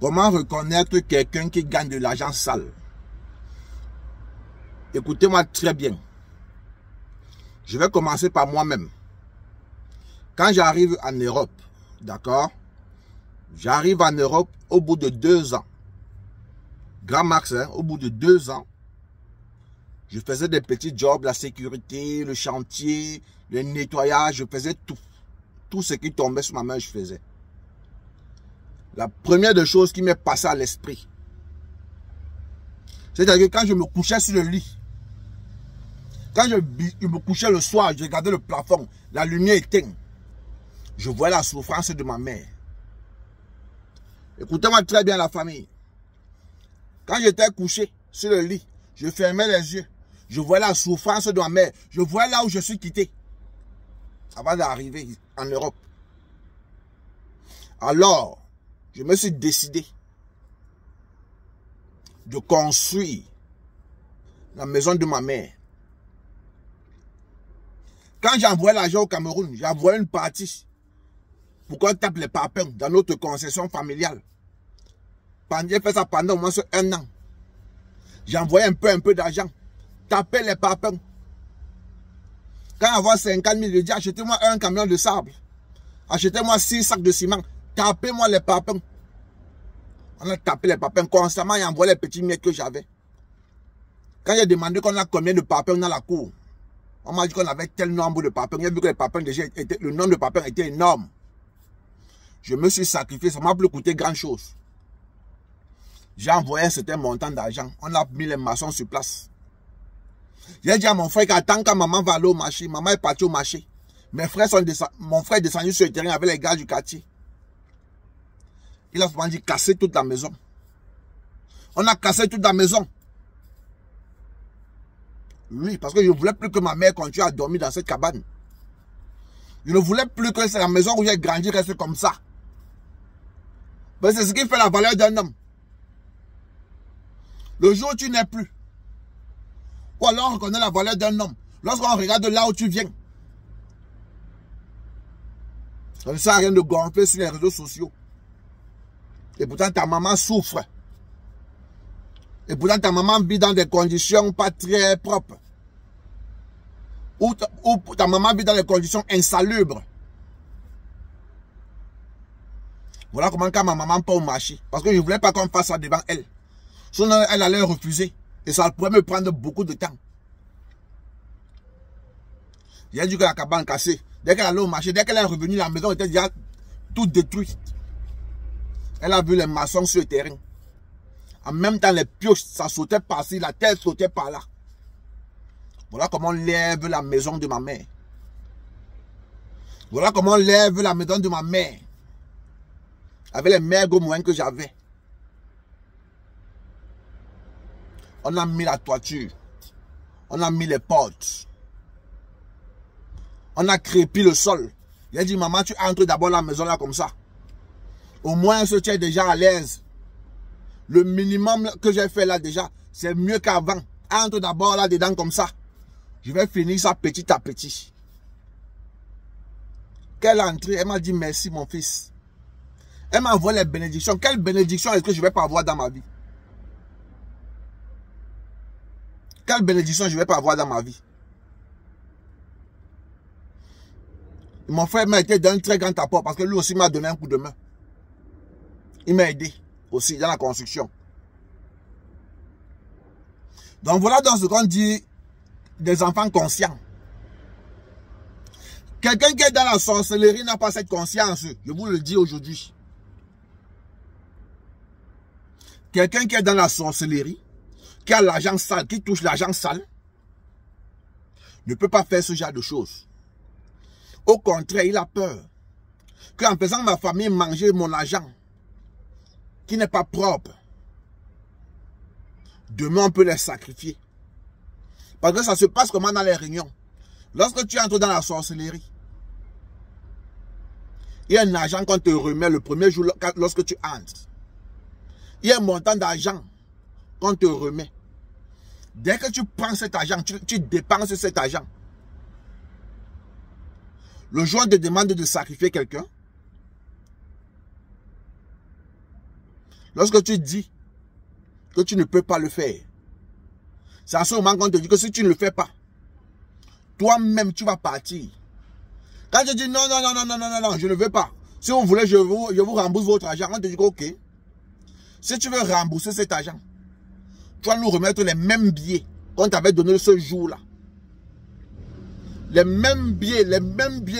Comment reconnaître quelqu'un qui gagne de l'argent sale? Écoutez-moi très bien. Je vais commencer par moi-même. Quand j'arrive en Europe, d'accord? J'arrive en Europe au bout de 2 ans. Grand max, hein, au bout de 2 ans, je faisais des petits jobs, la sécurité, le chantier, le nettoyage, je faisais tout. Tout ce qui tombait sur ma main, je faisais. La première des choses qui m'est passée à l'esprit, c'est-à-dire que quand je me couchais sur le lit, quand je me couchais le soir, je regardais le plafond, la lumière éteinte, je voyais la souffrance de ma mère. Écoutez-moi très bien la famille. Quand j'étais couché sur le lit, je fermais les yeux, je voyais la souffrance de ma mère, je voyais là où je suis quitté. Avant d'arriver en Europe. Alors, je me suis décidé de construire la maison de ma mère. Quand j'envoyais l'argent au Cameroun, j'envoyais une partie pour qu'on tape les papins dans notre concession familiale. J'ai fait ça pendant au moins 1 an. J'envoyais un peu d'argent, taper les papins. Quand j'avais 50 000, je dis achetez-moi un camion de sable. Achetez-moi 6 sacs de ciment. Tapez-moi les papins. On a tapé les papins constamment et envoyé les petits miettes que j'avais. Quand j'ai demandé qu'on a combien de papins dans la cour, on m'a dit qu'on avait tel nombre de papins. J'ai vu que les papins déjà étaient, le nombre de papins était énorme. Je me suis sacrifié, ça m'a plus coûté grand chose. J'ai envoyé un certain montant d'argent. On a mis les maçons sur place. J'ai dit à mon frère qu'attends quand maman va aller au marché, maman est partie au marché. Mes frères sont descendus, mon frère est descendu sur le terrain avec les gars du quartier. Il a souvent dit casser toute la maison. On a cassé toute la maison. Oui, parce que je ne voulais plus que ma mère continue à dormir dans cette cabane. Je ne voulais plus que c'est la maison où j'ai grandi reste comme ça. C'est ce qui fait la valeur d'un homme. Le jour où tu n'es plus, ou alors on reconnaît la valeur d'un homme, lorsqu'on regarde là où tu viens. Ça ne sert à rien de gonfler sur les réseaux sociaux. Et pourtant ta maman souffre. Et pourtant ta maman vit dans des conditions pas très propres. Ou ta maman vit dans des conditions insalubres. Voilà comment quand ma maman part au marché. Parce que je ne voulais pas qu'on fasse ça devant elle. Sinon elle allait refuser. Et ça pourrait me prendre beaucoup de temps. J'ai dit que la cabane cassée. Dès qu'elle allait au marché, dès qu'elle est revenue, la maison était déjà toute détruite. Elle a vu les maçons sur le terrain. En même temps, les pioches, ça sautait par-ci, la terre sautait par-là. Voilà comment on lève la maison de ma mère. Voilà comment on lève la maison de ma mère. Avec les maigres moyens que j'avais. On a mis la toiture. On a mis les portes. On a crépi le sol. Il a dit, maman, tu entres d'abord la maison là comme ça. Au moins, tu es déjà à l'aise. Le minimum que j'ai fait là déjà, c'est mieux qu'avant. Entre d'abord là-dedans comme ça. Je vais finir ça petit à petit. Quelle entrée, elle m'a dit merci mon fils. Elle m'a envoyé les bénédictions. Quelle bénédiction est-ce que je ne vais pas avoir dans ma vie? Quelle bénédiction je ne vais pas avoir dans ma vie? Mon frère m'a été d'un très grand apport parce que lui aussi m'a donné un coup de main. Il m'a aidé aussi dans la construction. Donc voilà dans ce qu'on dit des enfants conscients. Quelqu'un qui est dans la sorcellerie n'a pas cette conscience. Je vous le dis aujourd'hui. Quelqu'un qui est dans la sorcellerie, qui a l'argent sale, qui touche l'argent sale, ne peut pas faire ce genre de choses. Au contraire, il a peur qu'en faisant ma famille manger mon argent, qui n'est pas propre, demain on peut les sacrifier. Parce que ça se passe comment dans les réunions. Lorsque tu entres dans la sorcellerie, il y a un argent qu'on te remet le premier jour lorsque tu entres. Il y a un montant d'argent qu'on te remet. Dès que tu prends cet argent, tu dépenses cet argent. Le jour te demande de sacrifier quelqu'un. Lorsque tu dis que tu ne peux pas le faire, c'est à ce moment qu'on te dit que si tu ne le fais pas, toi-même tu vas partir. Quand tu dis non, non, non, non, non, non, non, non, je ne veux pas. Si vous voulez, je vous rembourse votre argent. On te dit que ok. Si tu veux rembourser cet argent, tu vas nous remettre les mêmes billets qu'on t'avait donné ce jour-là. Les mêmes billets,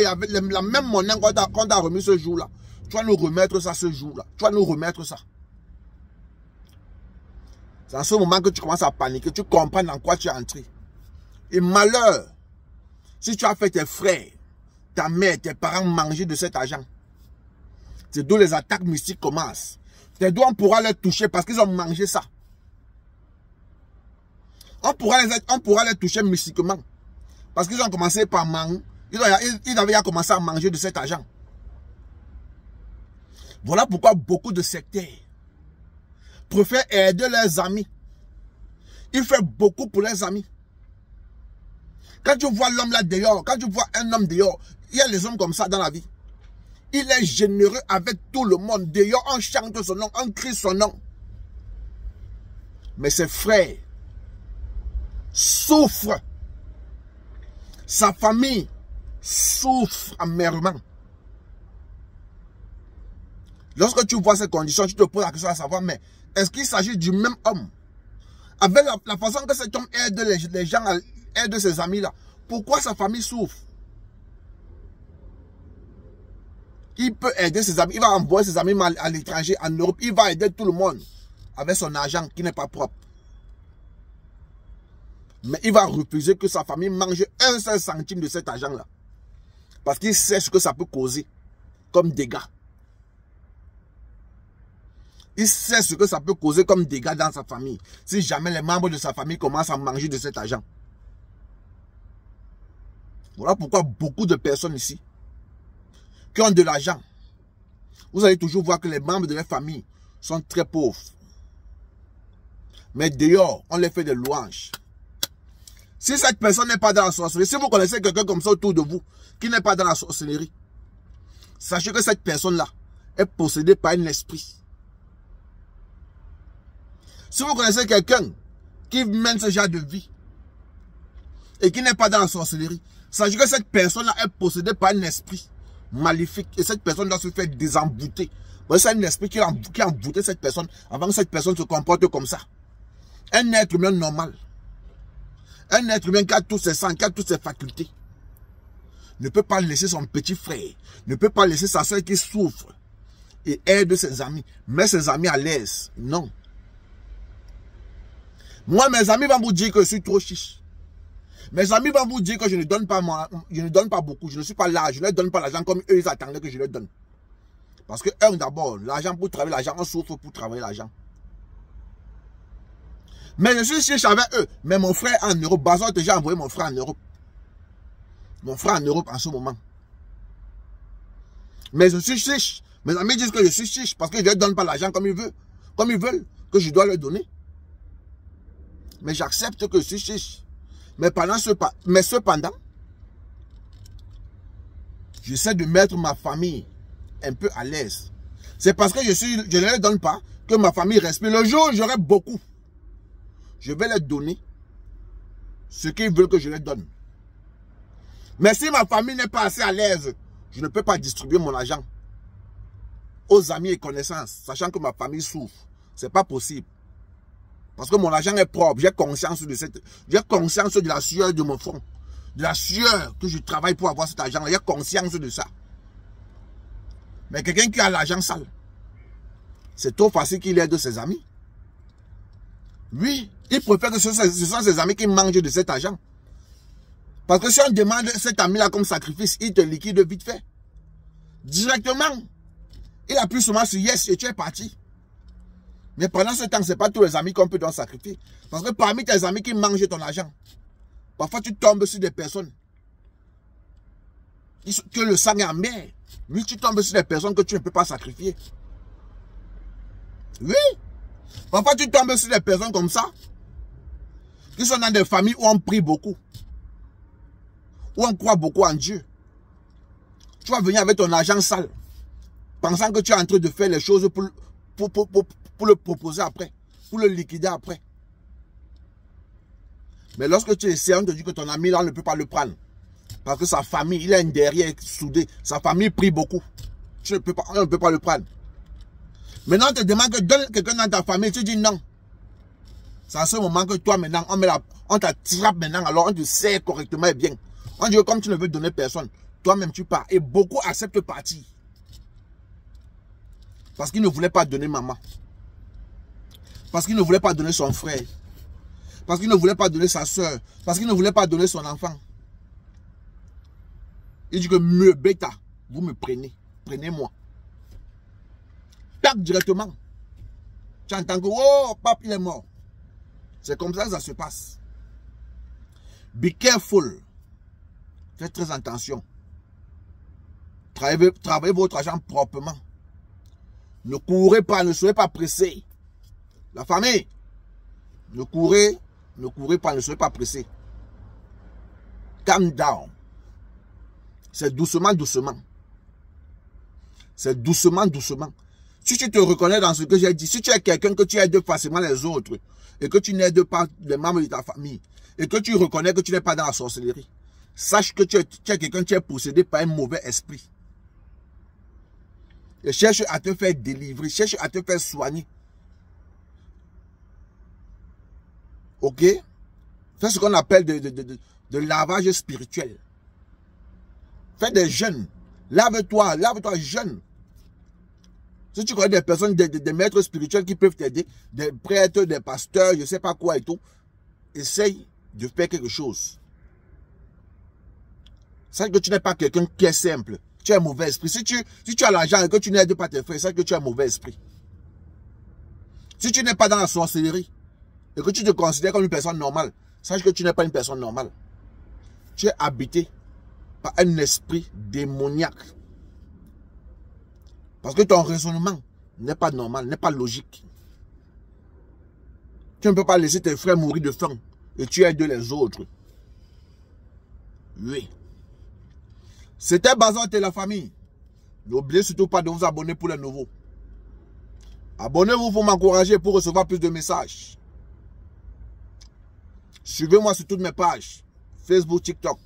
avec la même monnaie qu'on t'a remis ce jour-là. Tu vas nous remettre ça ce jour-là. Tu vas nous remettre ça. C'est à ce moment que tu commences à paniquer. Tu comprends dans quoi tu es entré. Et malheur, si tu as fait tes frères, ta mère, tes parents manger de cet argent, c'est d'où les attaques mystiques commencent. Tes doigts, on pourra les toucher parce qu'ils ont mangé ça. On pourra les toucher mystiquement. Parce qu'ils ont commencé par manger. Ils avaient commencé à manger de cet argent. Voilà pourquoi beaucoup de sectaires préfèrent aider leurs amis. Ils font beaucoup pour leurs amis. Quand tu vois l'homme là dehors, quand tu vois un homme dehors, il y a les hommes comme ça dans la vie. Il est généreux avec tout le monde. Dehors, on chante son nom, on crie son nom. Mais ses frères souffrent. Sa famille souffre amèrement. Lorsque tu vois ces conditions, tu te poses la question à savoir, mais est-ce qu'il s'agit du même homme? Avec la façon que cet homme aide les gens, aide ses amis-là, pourquoi sa famille souffre? Il peut aider ses amis, il va envoyer ses amis à l'étranger, en Europe, il va aider tout le monde avec son argent qui n'est pas propre. Mais il va refuser que sa famille mange un seul centime de cet argent-là. Parce qu'il sait ce que ça peut causer comme dégâts. Il sait ce que ça peut causer comme dégâts dans sa famille. Si jamais les membres de sa famille commencent à manger de cet argent. Voilà pourquoi beaucoup de personnes ici qui ont de l'argent, vous allez toujours voir que les membres de leur famille sont très pauvres. Mais dehors, on les fait des louanges. Si cette personne n'est pas dans la sorcellerie, si vous connaissez quelqu'un comme ça autour de vous, qui n'est pas dans la sorcellerie, sachez que cette personne-là est possédée par un esprit. Si vous connaissez quelqu'un qui mène ce genre de vie et qui n'est pas dans la sorcellerie, sachez que cette personne-là est possédée par un esprit maléfique et cette personne doit se faire désembouter. C'est un esprit qui a embouté cette personne avant que cette personne se comporte comme ça. Un être humain normal. Un être humain qui a tous ses sens, qui a toutes ses facultés, ne peut pas laisser son petit frère, ne peut pas laisser sa soeur qui souffre et aide ses amis, met ses amis à l'aise. Non. Moi, mes amis vont vous dire que je suis trop chiche. Mes amis vont vous dire que je ne donne pas beaucoup, je ne suis pas là, je ne leur donne pas l'argent comme eux, ils attendaient que je leur donne. Parce que eux, d'abord, l'argent pour travailler l'argent, on souffre pour travailler l'argent. Mais je suis chiche avec eux. Mais mon frère en Europe, Bazon a déjà envoyé mon frère en Europe. Mon frère en Europe en ce moment. Mais je suis chiche. Mes amis disent que je suis chiche parce que je ne leur donne pas l'argent comme ils veulent. Comme ils veulent que je dois leur donner. Mais j'accepte que je suis chiche. Mais cependant, j'essaie de mettre ma famille un peu à l'aise. C'est parce que je ne leur donne pas que ma famille respire. Le jour où j'aurai beaucoup, je vais leur donner ce qu'ils veulent que je leur donne. Mais si ma famille n'est pas assez à l'aise, je ne peux pas distribuer mon argent aux amis et connaissances, sachant que ma famille souffre. Ce n'est pas possible. Parce que mon argent est propre. J'ai conscience de la sueur de mon front. De la sueur que je travaille pour avoir cet argent. J'ai conscience de ça. Mais quelqu'un qui a l'argent sale, c'est trop facile qu'il aide ses amis. Oui, il préfère que ce sont ses amis qui mangent de cet argent. Parce que si on demande cet ami-là comme sacrifice, il te liquide vite fait. Directement. Il appuie souvent sur yes et tu es parti. Mais pendant ce temps, ce n'est pas tous les amis qu'on peut donc sacrifier. Parce que parmi tes amis qui mangent ton argent, parfois tu tombes sur des personnes que le sang est amer. Oui, tu tombes sur des personnes que tu ne peux pas sacrifier. Oui. Parfois tu tombes sur des personnes comme ça, qui sont dans des familles où on prie beaucoup, où on croit beaucoup en Dieu. Tu vas venir avec ton argent sale, pensant que tu es en train de faire les choses pour le proposer après, pour le liquider après. Mais lorsque tu essaies, on te dit que ton ami là ne peut pas le prendre. Parce que sa famille, il a une derrière soudée. Sa famille prie beaucoup. On ne peut pas le prendre. Maintenant, on te demande que donne quelqu'un dans ta famille. Tu dis non. C'est à ce moment que toi, maintenant, on t'attrape maintenant. Alors, on te sert correctement et bien. On dit que comme tu ne veux donner personne, toi-même, tu pars. Et beaucoup acceptent de partir. Parce qu'il ne voulait pas donner maman. Parce qu'il ne voulait pas donner son frère. Parce qu'il ne voulait pas donner sa soeur. Parce qu'il ne voulait pas donner son enfant. Il dit que mieux, bêta, vous me prenez. Prenez-moi. Tac directement. Tu entends que, oh, pape, il est mort. C'est comme ça que ça se passe. Be careful. Faites très attention. Travaillez votre argent proprement. Ne courez pas, ne soyez pas pressés. La famille, ne courez pas, ne soyez pas pressés. Calm down. C'est doucement, doucement. C'est doucement, doucement. Si tu te reconnais dans ce que j'ai dit, si tu es quelqu'un que tu aides facilement les autres, et que tu n'aides pas les membres de ta famille, et que tu reconnais que tu n'es pas dans la sorcellerie, sache que tu es quelqu'un qui est possédé par un mauvais esprit. Et cherche à te faire délivrer, cherche à te faire soigner. Ok? Fais ce qu'on appelle de lavage spirituel. Fais des jeûnes. Lave-toi jeûne. Si tu connais des personnes, des maîtres spirituels qui peuvent t'aider, des prêtres, des pasteurs, je ne sais pas quoi et tout, essaye de faire quelque chose. Sache que tu n'es pas quelqu'un qui est simple. Tu es un mauvais esprit. Si tu as l'argent et que tu n'aides pas tes frères, sache que tu es un mauvais esprit. Si tu n'es pas dans la sorcellerie et que tu te considères comme une personne normale, sache que tu n'es pas une personne normale. Tu es habité par un esprit démoniaque. Parce que ton raisonnement n'est pas normal, n'est pas logique. Tu ne peux pas laisser tes frères mourir de faim et tu aides les autres. Oui. C'était Bazote et la famille. N'oubliez surtout pas de vous abonner pour les nouveaux. Abonnez-vous pour m'encourager pour recevoir plus de messages. Suivez-moi sur toutes mes pages. Facebook, TikTok.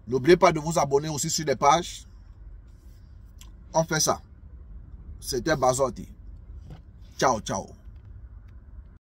N'oubliez pas de vous abonner aussi sur les pages. On fait ça. C'était Bazote. Ciao, ciao.